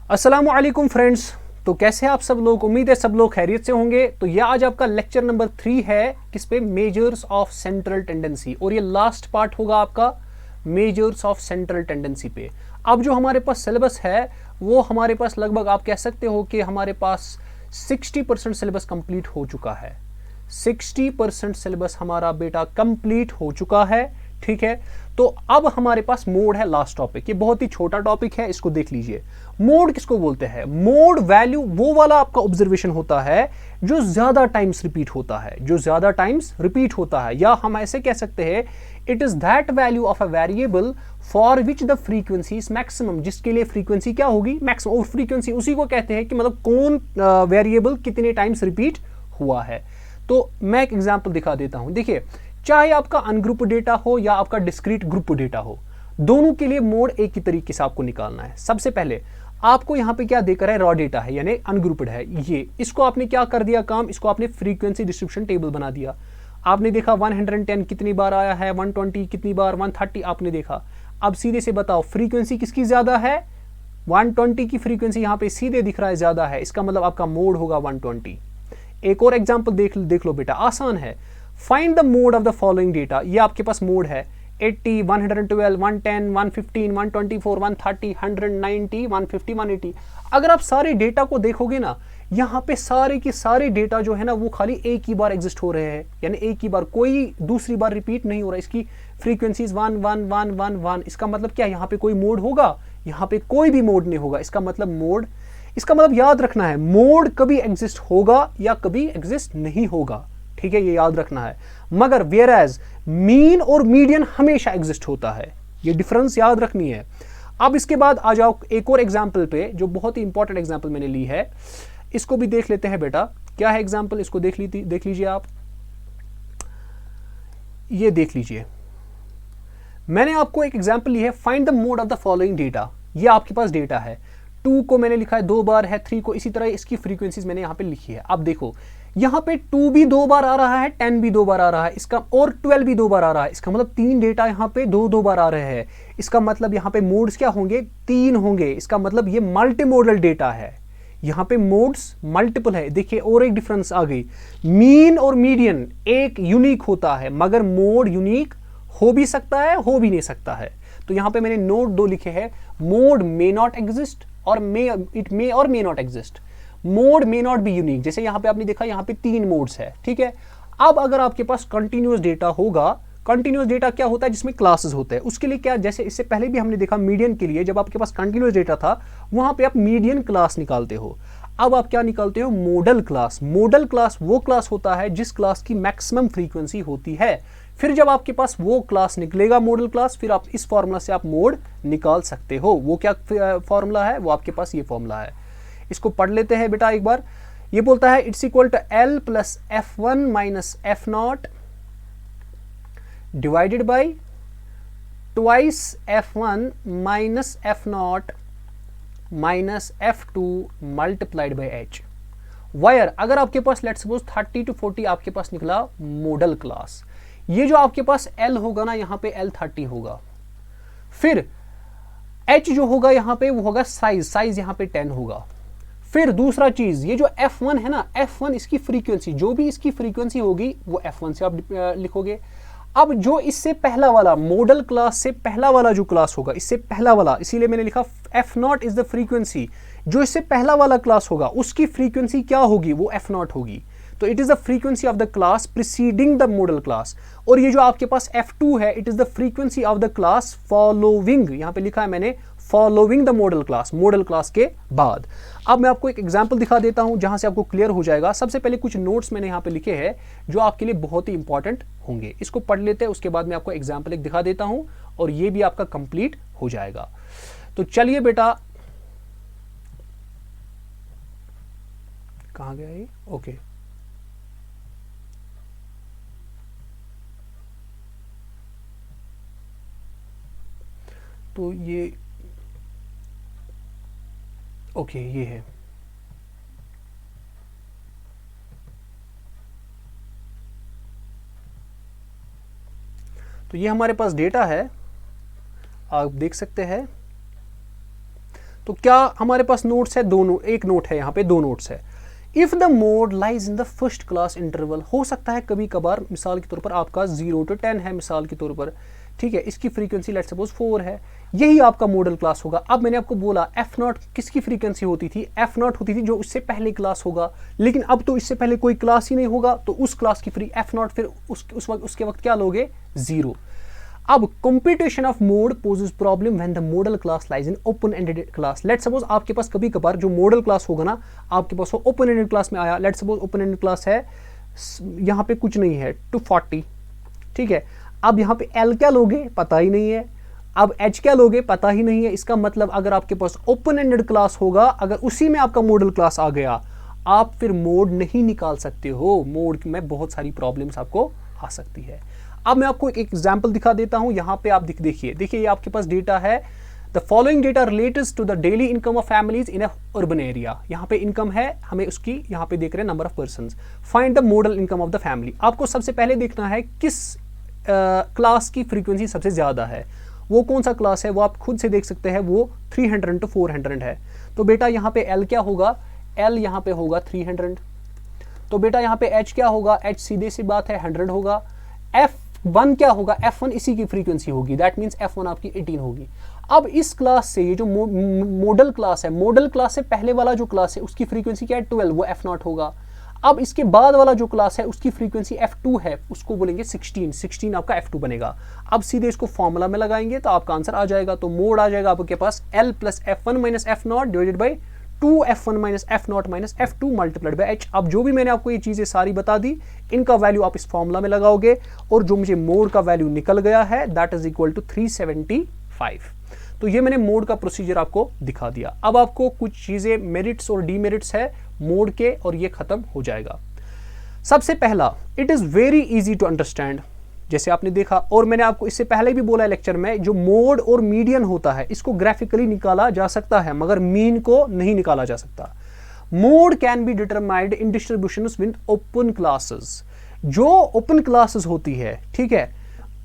अस्सलामु अलैकुम फ्रेंड्स। तो कैसे हैं आप सब लोग? उम्मीद है सब लोग खैरियत से होंगे। तो यह आज आपका लेक्चर नंबर 3 है किस पे? Measures of central tendency. और ये लास्ट पार्ट होगा आपका मेजर्स ऑफ सेंट्रल टेंडेंसी पे। अब जो हमारे पास सिलेबस है वो हमारे पास लगभग आप कह सकते हो कि हमारे पास 60% सिलेबस कंप्लीट हो चुका है। 60% सिलेबस हमारा बेटा कंप्लीट हो चुका है। ठीक है, तो अब हमारे पास मोड है लास्ट टॉपिक। ये बहुत ही छोटा टॉपिक है, इसको देख लीजिए। मोड किसको बोलते हैं? मोड वैल्यू वो वाला आपका ऑब्जर्वेशन होता है जो ज्यादा टाइम्स रिपीट होता है, जो ज्यादा टाइम्स रिपीट होता है। या हम ऐसे कह सकते हैं it is that value of a variable for which the frequency is maximum, जिसके लिए फ्रीक्वेंसी क्या होगी? मैक्सिमम। और फ्रीक्वेंसी उसी को कहते हैं कि मतलब कौन वेरिएबल कितने टाइम्स रिपीट हुआ है। तो मैं एक एग्जांपल दिखा देता हूं। देखिए, चाहे आपका अनग्रुप डेटा हो या आपका डिस्क्रीट ग्रुप डेटा हो, दोनों के लिए मोड एक ही तरीके से आपको निकालना है। सबसे पहले आपको यहां पे क्या देकर है? रॉ डेटा है यानी अनग्रुप्ड है। ये इसको आपने क्या कर दिया काम? इसको आपने फ्रीक्वेंसी डिस्ट्रीब्यूशन टेबल बना दिया। आपने देखा 110 कितनी बार आया है, 120 कितनी बार, 130 आपने देखा। अब सीधे से बताओ फ्रीक्वेंसी किसकी ज्यादा है? 120 की फ्रीक्वेंसी यहां पे सीधे दिख रहा है ज्यादा है, इसका मतलब आपका मोड होगा 120। एक और एग्जांपल देख लो बेटा, आसान है। Find the mode of the following data. ये आपके पास मोड है 80, 112, 110, 115, 124, 130, 190, 150, 180। अगर आप सारे डेटा को देखोगे ना, यहाँ पे सारे के सारे डेटा जो है ना वो खाली एक ही बार एग्जिस्ट हो रहे हैं, यानी एक ही बार, कोई दूसरी बार रिपीट नहीं हो रहा। इसकी फ्रीक्वेंसीज 1 1 1 1 1। इसका मतलब क्या? यहाँ पे कोई मोड होगा? यहाँ पे कोई भी मोड नहीं होगा। इसका मतलब मोड, इसका मतलब याद रखना है, मोड कभी एग्जिस्ट होगा या कभी एग्जिस्ट नहीं होगा। ठीक है, ये याद रखना है। मगर वेयर एज मीन और मीडियन हमेशा एग्जिस्ट होता है। ये डिफरेंस याद रखनी है। अब इसके बाद आ जाओ एक और एग्जांपल पे, जो बहुत ही इंपॉर्टेंट एग्जांपल मैंने ली है। इसको भी देख लेते हैं बेटा। क्या है एग्जांपल? इसको देख लीजिए आप। ये देख लीजिए, मैंने आपको एक एग्जांपल ली है, find the mode of the following data. ये आपके पास डेटा है। 2 को मैंने लिखा है 2 बार है, 3 को इसी तरह इसकी फ्रीक्वेंसीज मैंने यहां पे लिखी है। अब देखो यहां पे 2 भी 2 बार आ रहा है, 10 भी 2 बार आ रहा है, इसका और 12 भी 2 बार आ रहा है। इसका मतलब 3 डेटा यहां पे 2 बार आ रहे हैं। इसका मतलब यहां पे मोड्स क्या होंगे? 3 होंगे। इसका मतलब ये मल्टीमोडल डेटा है। यहां पे मोड्स मल्टीपल है। देखिए और एक डिफरेंस आ गई, मीन और मीडियन एक यूनिक होता है, मगर मोड यूनिक हो भी सकता है, हो भी नहीं सकता है। तो यहां पे मैंने नोट 2 लिखे हैं, मोड मे नॉट एग्जिस्ट और इट मे और may not exist. Mode may not be unique. जैसे यहां पे आपने देखा यहां पे 3 मोड्स है। ठीक है, अब अगर आपके पास कंटिन्यूअस डेटा होगा, कंटिन्यूअस डेटा क्या होता है? जिसमें क्लासेस होते हैं। उसके लिए क्या, जैसे इससे पहले भी हमने देखा मीडियन के लिए, जब आपके पास कंटिन्यूअस डेटा था वहां पे आप मीडियन क्लास निकालते हो। अब आप क्या निकालते हो? Model class. मॉडल क्लास वो क्लास होता है जिस क्लास की मैक्सिमम फ्रीक्वेंसी होती है। फिर जब आपके पास वो क्लास निकलेगा मॉडल क्लास, फिर आप इस फॉर्मूला से आप मोड निकाल सकते हो। वो क्या फॉर्मूला है? वो आपके पास ये फॉर्मूला है। इसको पढ़ लेते हैं बेटा एक बार। ये बोलता है it's equal to L plus F1 minus F0 divided by twice F1 minus F0 minus F2 multiplied by H। वायर अगर आपके पास लेट्स सपोज 30 to 40 आपके पास निकला मॉडल क्लास, ये जो आपके पास L होगा ना, यहां पे L 30 होगा। फिर H जो होगा यहां पे वो होगा साइज यहां पे 10 होगा। फिर दूसरा चीज, ये जो F1 है ना, F1 इसकी फ्रीक्वेंसी, जो भी इसकी फ्रीक्वेंसी होगी वो F1 से आप लिखोगे। अब जो इससे पहला वाला मॉडल क्लास से पहला वाला जो क्लास होगा, इससे पहला वाला, इसीलिए मैंने लिखा F0 इज द फ्रीक्वेंसी। जो इससे पहला वाला क्लास होगा उसकी फ्रीक्वेंसी क्या होगी? वो F0 होगी। तो it is the frequency of the class preceding the modal class. और ये जो आपके पास F2 है, it is the frequency of the class following, यहां पे लिखा है मैंने following the modal class, model class के बाद। अब मैं आपको एक एग्जांपल दिखा देता हूं जहां से आपको क्लियर हो जाएगा। सबसे पहले कुछ नोट्स मैंने यहां पे लिखे हैं जो आपके लिए बहुत ही इंपॉर्टेंट होंगे। इसको पढ़ लेते हैं, उसके बाद मैं आपको एग्जांपल एक दिखा देता हूं और ये भी आपका कंप्लीट हो जाएगा। तो चलिए बेटा, कहां गया ये? ओके, तो ये ओके ये है। तो ये हमारे पास डेटा है, आप देख सकते हैं। तो क्या हमारे पास नोट्स है? दोनों, एक नोट है यहाँ पे, दो नोट्स है। If the mode lies in the first class interval, हो सकता है कभी कभार, मिसाल के तौर पर आपका 0 to 10 है मिसाल के तौर पर, ठीक है, इसकी फ्रीक्वेंसी लेट्स सपोज 4 है, यही आपका मॉडल क्लास होगा। अब मैंने आपको बोला F0 किसकी फ्रीक्वेंसी होती थी? F0 होती थी जो उससे पहले क्लास होगा, लेकिन अब तो इससे पहले कोई क्लास ही नहीं होगा, तो उस क्लास की फ्री F0 फिर उसके वक्त क्या लोगे? 0। अब computation of mode poses problem when the modal class lies in open ended class. Let's suppose आपके पास कभी कभार जो मॉडल क्लास होगा ना, आपके पास वो ओपन एंडेड क्लास में आया। Let's suppose open ended class है, यहाँ पे कुछ नहीं है, 240, ठीक है। अब यहाँ पे L क्या लोगे? पता ही नहीं है। अब H क्या लोगे? पता ही नहीं है। इसका मतलब अगर आपके पास ओपन एंडेड क्लास होगा, अगर उसी में आपका मॉडल क्लास आ गया, आप फिर मोड नहीं निकाल सकते हो। मोड में बहुत सारी प्रॉब्लम्स आपको आ सकती है। अब मैं आपको एक एग्जांपल दिखा देता हूं। यहां पे आप देखिए ये आपके पास डेटा है। The following data related to the daily income of families in a urban area. यहां पे इनकम है, हमें उसकी यहां पे देख रहे हैं number of persons. Find the model income of the family. आपको सबसे पहले देखना है किस क्लास की फ्रीक्वेंसी सबसे ज्यादा है। वो कौन सा क्लास है वो आप खुद से देख सकते हैं, वो 300 to 400 है। तो बेटा यहाँ पे L क्या होगा? L यहाँ पे होगा 300। तो बेटा यहाँ पे H क्या होगा? H सीधे सी बात है 100 होगा। F1 क्या होगा? F1 इसी की फ्रीक्वेंसी होगी, दैट मीन्स F1 आपकी 18 होगी। अब इस क्लास से ये जो मॉडल क्लास है, मॉडल क्लास से पहले वाला जो क्लास है उसकी फ्रीक्वेंसी क्या है? 12, वो F0 होगा। अब इसके बाद वाला जो क्लास है उसकी फ्रीक्वेंसी F2 है, उसको बोलेंगे 16 आपका F2 बनेगा। अब सीधे इसको फॉर्मूला में लगाएंगे तो आपका आंसर आ जाएगा। तो मोड आ जाएगा आपके पास L plus F1 minus F0 divided by 2F1 minus F0 minus F2 multiplied by H। अब जो भी मैंने आपको ये चीजें सारी बता दी, इनका वैल्यू आप इस फॉर्मूला में लगाओगे और जो मुझे मोड का वैल्यू निकल गया है दैट इज इक्वल टू 375। तो ये मैंने मोड का प्रोसीजर आपको दिखा दिया। अब आपको कुछ चीजें मेरिट्स और डीमेरिट्स है मोड के, और ये खत्म हो जाएगा। सबसे पहला, it is very easy to understand. जैसे आपने देखा, और मैंने आपको इससे पहले भी बोला लेक्चर में, जो मोड और मीडियन होता है इसको ग्राफिकली निकाला जा सकता है, मगर मीन को नहीं निकाला जा सकता। Mode can be determined in distributions with open classes. जो ओपन क्लासेस होती है, ठीक है,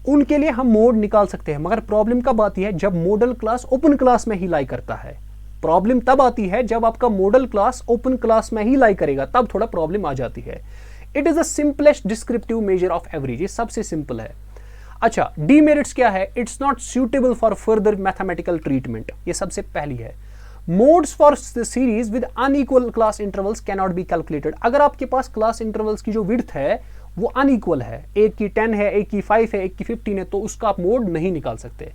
उनके लिए हम मोड निकाल सकते हैं, मगर प्रॉब्लम कब आती है? जब मॉडल क्लास ओपन क्लास में ही लाई करता है। प्रॉब्लम तब आती है जब आपका मॉडल क्लास ओपन क्लास में ही लाई करेगा, तब थोड़ा प्रॉब्लम आ जाती है। It is the simplest descriptive measure of average, ये सबसे सिंपल है। अच्छा, डीमेरिट्स क्या है? It's not suitable for further mathematical treatment, ये सबसे पहली है। Modes for the series with unequal class intervals can not be calculated. अगर आपके पास क्लास इंटरवल्स की जो विड्थ है वो अनइक्वल है, एक की 10 है, एक की 5 है, एक की 15 है, तो उसका आप मोड नहीं निकाल सकते।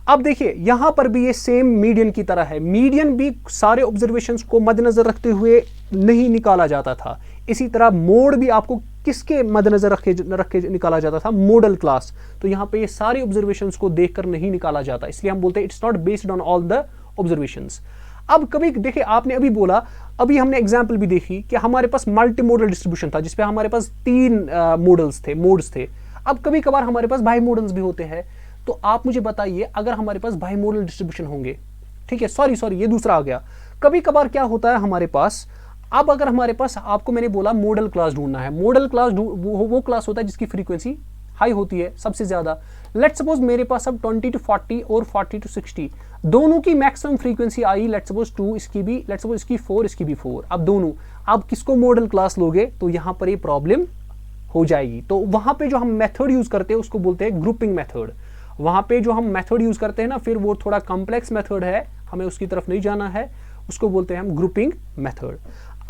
अब देखिए यहां पर भी ये सेम मीडियन की तरह है। मीडियन भी सारे ऑब्जर्वेशंस को मद्देनजर रखते हुए नहीं निकाला जाता था। इसी तरह मोड भी आपको किसके मद्देनजर रख के निकाला जाता था? Model class. तो यहां पे ये सारी ऑब्जर्वेशंस को देखकर नहीं निकाला जाता, इसलिए हम बोलते हैं it's not based on all the observations. अब कभी देखिए, आपने अभी बोला, अभी हमने एग्जाम्पल भी देखी कि हमारे पास मल्टी मॉडल डिस्ट्रीब्यूशन था जिसपे हमारे पास 3 मोड्स थे। अब कभी कभार हमारे पास बाई मॉडल्स भी होते हैं। तो आप मुझे बताइए, अगर हमारे पास बाई मॉडल डिस्ट्रीब्यूशन होंगे, ठीक है, सॉरी ये दूसरा आ गया। कभी कभार क्या होता है हमारे पास, अब अगर हमारे पास, आपको मैंने बोला मॉडल क्लास ढूंढना है। मॉडल क्लास वो क्लास होता है जिसकी फ्रीक्वेंसी हाई होती है सबसे ज्यादा। लेट्स सपोज मेरे पास अब 20 to 40 और 40 to 60 दोनों की maximum frequency I. Let's suppose 2, इसकी भी, लेट्स सपोज इसकी 4, इसकी भी 4। अब दोनों, आप किसको मॉडल क्लास लोगे? तो यहां पर ये प्रॉब्लम हो जाएगी। तो वहां पे जो हम मेथड यूज करते हैं उसको बोलते हैं ग्रुपिंग मेथड। वहां पे जो हम मेथड यूज करते हैं ना, फिर वो थोड़ा कॉम्प्लेक्स मेथड है, हमें उसकी तरफ नहीं जाना है, उसको बोलते हैं हम ग्रुपिंग मेथड।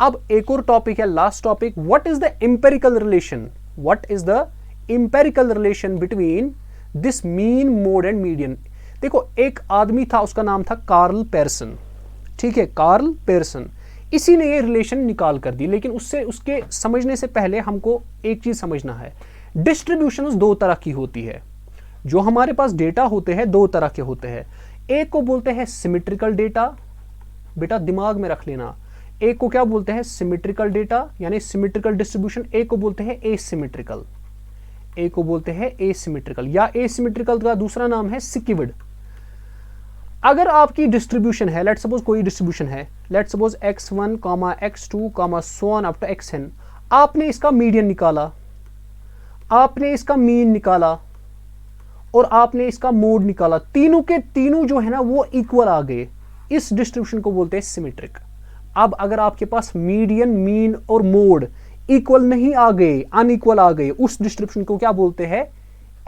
अब एक और टॉपिक है, last topic, what is the empirical relation? What is the empirical relation between this mean, mode and median? देखो, एक आदमी था, उसका नाम था कार्ल पेयरसन, ठीक है, कार्ल पेयरसन। इसी ने ये रिलेशन निकाल कर दी, लेकिन उसके समझने से पहले हमको एक चीज समझना है। डिस्ट्रीब्यूशन 2 तरह की होती है। जो हमारे पास डेटा होते हैं 2 तरह के होते हैं। एक को बोलते हैं सिमेट्रिकल डेटा, बेटा दिमाग में रख लेना। एक को क्या बोलते हैं? सिमेट्रिकल डेटा, यानी सिमेट्रिकल डिस्ट्रीब्यूशन। एक को बोलते हैं एसिमेट्रिकल, एक को बोलते हैं एसिमेट्रिकल, या एसिमेट्रिकल का दूसरा नाम है स्किविड। अगर आपकी डिस्ट्रीब्यूशन है, लेट्स सपोज कोई डिस्ट्रीब्यूशन है, let's suppose x1, x2, so on up to xn, आपने इसका मीडियन निकाला, आपने इसका मीन निकाला, और आपने इसका मोड निकाला। तीनों के तीनों जो है ना वो इक्वल आ गए, इस डिस्ट्रीब्यूशन को बोलते हैं सिमेट्रिक। अब अगर आपके पास मीडियन, मीन और मोड इक्वल नहीं आ गए, अनइक्वल आ गए, उस डिस्ट्रीब्यूशन को क्या बोलते हैं?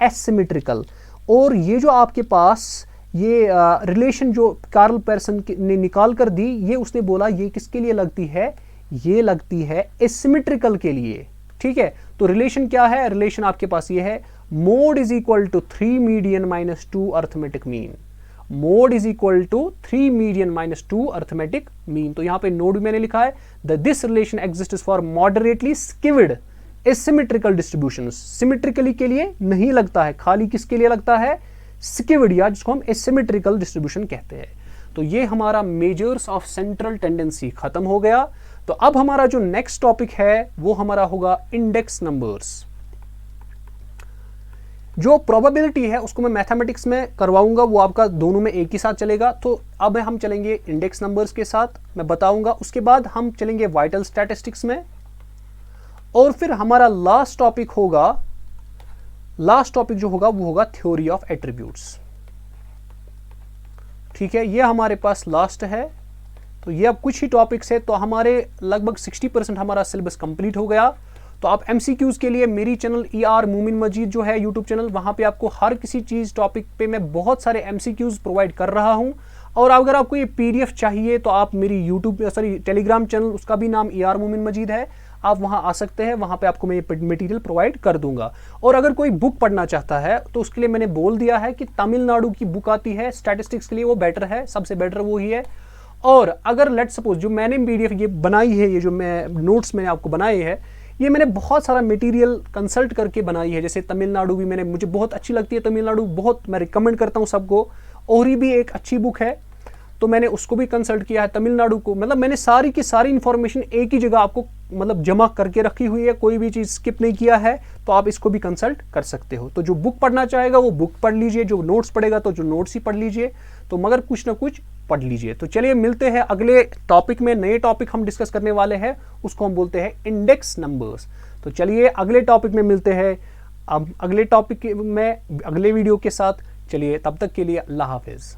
एसिमेट्रिकल। और ये जो आपके पास ये रिलेशन जो कार्ल पेयरसन ने निकाल कर दी, ये उसने बोला ये किसके लिए लगती है? ये लगती है एसिमेट्रिकल के लिए। ठीक है, तो रिलेशन क्या है? रिलेशन आपके पास ये है, mode is equal to 3 median minus 2 arithmetic mean. Mode is equal to 3 median minus 2 arithmetic mean. तो यहां पे नोड भी मैंने लिखा है, this relation exists for moderately skewed asymmetrical distributions. Symmetrically के लिए नहीं लगता है, खाली किसके लिए लगता है? स्किव्ड, या जिसको हम एसिमेट्रिकल डिस्ट्रीब्यूशन कहते हैं। तो ये हमारा मेजर्स ऑफ सेंट्रल टेंडेंसी खत्म हो गया। तो अब हमारा जो नेक्स्ट टॉपिक है वो हमारा होगा इंडेक्स नंबर्स। जो प्रोबेबिलिटी है उसको मैं मैथमेटिक्स में करवाऊंगा, वो आपका दोनों में एक ही साथ चलेगा। तो अब हम चलेंगे इंडेक्स नंबर्स के साथ, मैं बताऊंगा। उसके बाद हम चलेंगे वाइटल स्टैटिस्टिक्स में, और फिर हमारा लास्ट टॉपिक जो होगा वो होगा थ्योरी ऑफ एट्रीब्यूट्स। ठीक है, ये हमारे पास लास्ट है। तो ये अब कुछ ही टॉपिक्स है, तो हमारे लगभग 60% हमारा सिलेबस कंप्लीट हो गया। तो आप एमसीक्यूज के लिए मेरी चैनल ER मोमिन मजीद जो है यूट्यूब चैनल, वहां पे आपको हर किसी चीज टॉपिक पे मैं बहुत सारे एमसीक्यूज प्रोवाइड कर रहा हूं। और अगर आपको ये PDF चाहिए तो आप मेरी टेलीग्राम चैनल, उसका भी नाम ER मोमिन मजीद है, आप वहां आ सकते हैं, वहां पे आपको मैं ये मटेरियल प्रोवाइड कर दूंगा। और अगर कोई बुक पढ़ना चाहता है तो उसके लिए मैंने बोल दिया है कि तमिलनाडु की बुक आती है स्टैटिस्टिक्स के लिए, वो बेटर है, सबसे बेटर वो ही है। और अगर लेट सपोज जो मैंने PDF ये बनाई है, ये जो मैं नोट्स मैंने आपको बनाए हैं, ये मैंने बहुत सारा मटेरियल कंसल्ट करके बनाई है। जैसे तमिलनाडु भी मुझे बहुत अच्छी लगती है, तमिलनाडु बहुत मैं रिकमेंड करता हूँ सबको। ओरी भी एक अच्छी बुक है, तो मैंने उसको भी कंसल्ट किया है। तमिलनाडु को मतलब मैंने सारी की सारी इंफॉर्मेशन एक ही जगह आपको मतलब जमा करके रखी हुई है, कोई भी चीज़ स्किप नहीं किया है। तो आप इसको भी कंसल्ट कर सकते हो। तो जो बुक पढ़ना चाहेगा वो बुक पढ़ लीजिए, जो नोट्स पढ़ेगा तो जो नोट्स ही पढ़ लीजिए, तो मगर कुछ ना कुछ पढ़ लीजिए। तो चलिए मिलते हैं अगले टॉपिक में। नए टॉपिक हम डिस्कस करने वाले हैं, उसको हम बोलते हैं इंडेक्स नंबर्स। तो चलिए अगले टॉपिक में मिलते हैं, अब अगले टॉपिक में अगले वीडियो के साथ। चलिए तब तक के लिए अल्लाह हाफिज़।